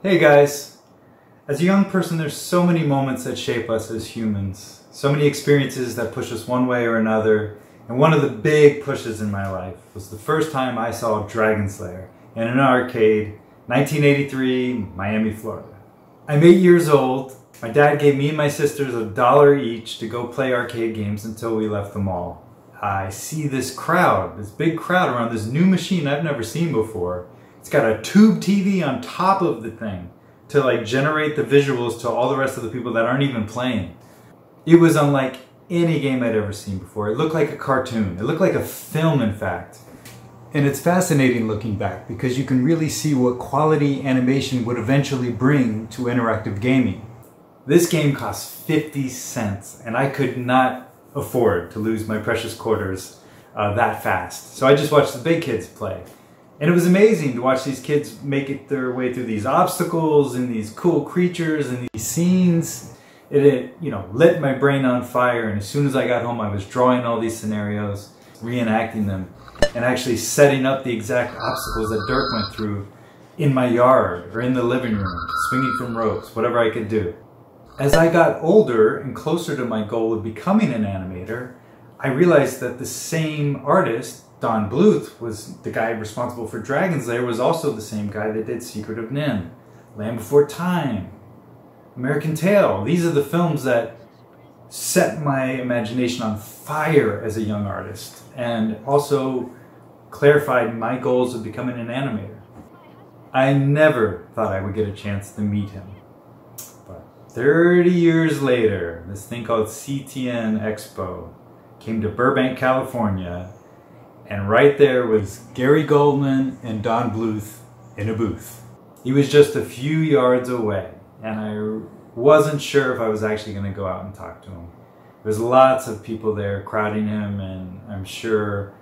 Hey guys! As a young person, there's so many moments that shape us as humans. So many experiences that push us one way or another. And one of the big pushes in my life was the first time I saw DRAGONS LAIR in an arcade, 1983, Miami, Florida. I'm 8 years old. My dad gave me and my sisters $1 each to go play arcade games until we left the mall. I see this crowd, this big crowd around this new machine I've never seen before. It's got a tube TV on top of the thing to like generate the visuals to all the rest of the people that aren't even playing. It was unlike any game I'd ever seen before. It looked like a cartoon. It looked like a film, in fact. And it's fascinating looking back because you can really see what quality animation would eventually bring to interactive gaming. This game cost 50 cents and I could not afford to lose my precious quarters that fast. So I just watched the big kids play. And it was amazing to watch these kids make it their way through these obstacles and these cool creatures and these scenes. It lit my brain on fire, and as soon as I got home I was drawing all these scenarios, reenacting them, and actually setting up the exact obstacles that Dirk went through in my yard or in the living room, swinging from ropes, whatever I could do. As I got older and closer to my goal of becoming an animator, I realized that the same artist, Don Bluth, was the guy responsible for DRAGONS LAIR, was also the same guy that did Secret of Nim, Land Before Time, American Tail. These are the films that set my imagination on fire as a young artist and also clarified my goals of becoming an animator. I never thought I would get a chance to meet him. But 30 years later, this thing called CTN Expo came to Burbank, California, and right there was Gary Goldman and Don Bluth in a booth. He was just a few yards away, and I wasn't sure if I was actually going to go out and talk to him. There was lots of people there crowding him, and I'm sure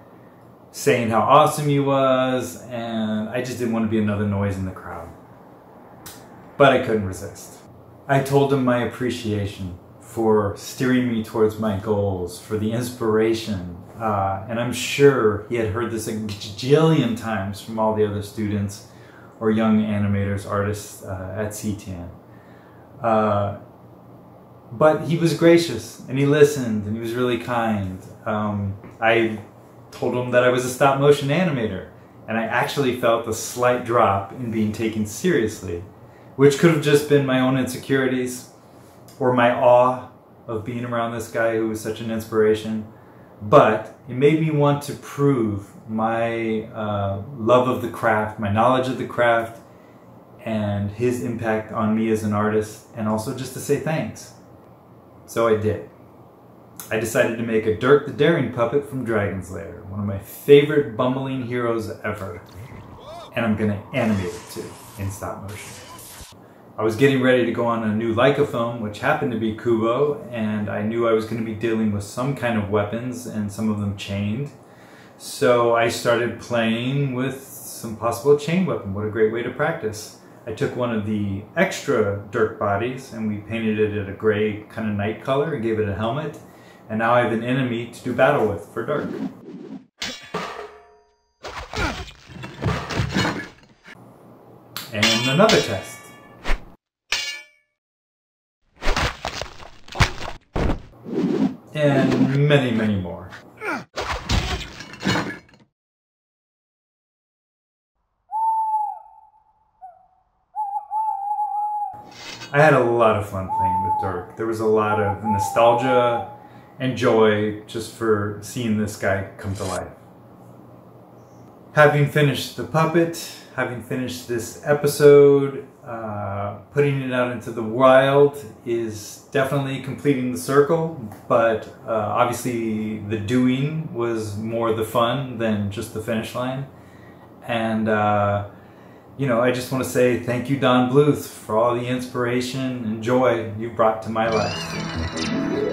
saying how awesome he was, and I just didn't want to be another noise in the crowd. But I couldn't resist. I told him my appreciation for steering me towards my goals, for the inspiration, and I'm sure he had heard this a gajillion times from all the other students or young animators, artists at CTN. But he was gracious and he listened and he was really kind. I told him that I was a stop-motion animator, and I actually felt a slight drop in being taken seriously, which could have just been my own insecurities or my awe of being around this guy who was such an inspiration. But it made me want to prove my love of the craft, my knowledge of the craft, and his impact on me as an artist, and also just to say thanks. So I did. I decided to make a Dirk the Daring puppet from DRAGONS LAIR, one of my favorite bumbling heroes ever. And I'm going to animate it too, in stop motion. I was getting ready to go on a new Leica film, which happened to be Kubo, and I knew I was going to be dealing with some kind of weapons, and some of them chained. So I started playing with some possible chain weapon. What a great way to practice. I took one of the extra Dirk bodies and we painted it at a gray kind of night color and gave it a helmet. And now I have an enemy to do battle with for Dirk. And another test. And many, many more. I had a lot of fun playing with Dirk. There was a lot of nostalgia and joy just for seeing this guy come to life. Having finished the puppet, having finished this episode, putting it out into the wild is definitely completing the circle, but obviously the doing was more the fun than just the finish line. And you know, I just want to say thank you, Don Bluth, for all the inspiration and joy you brought to my life.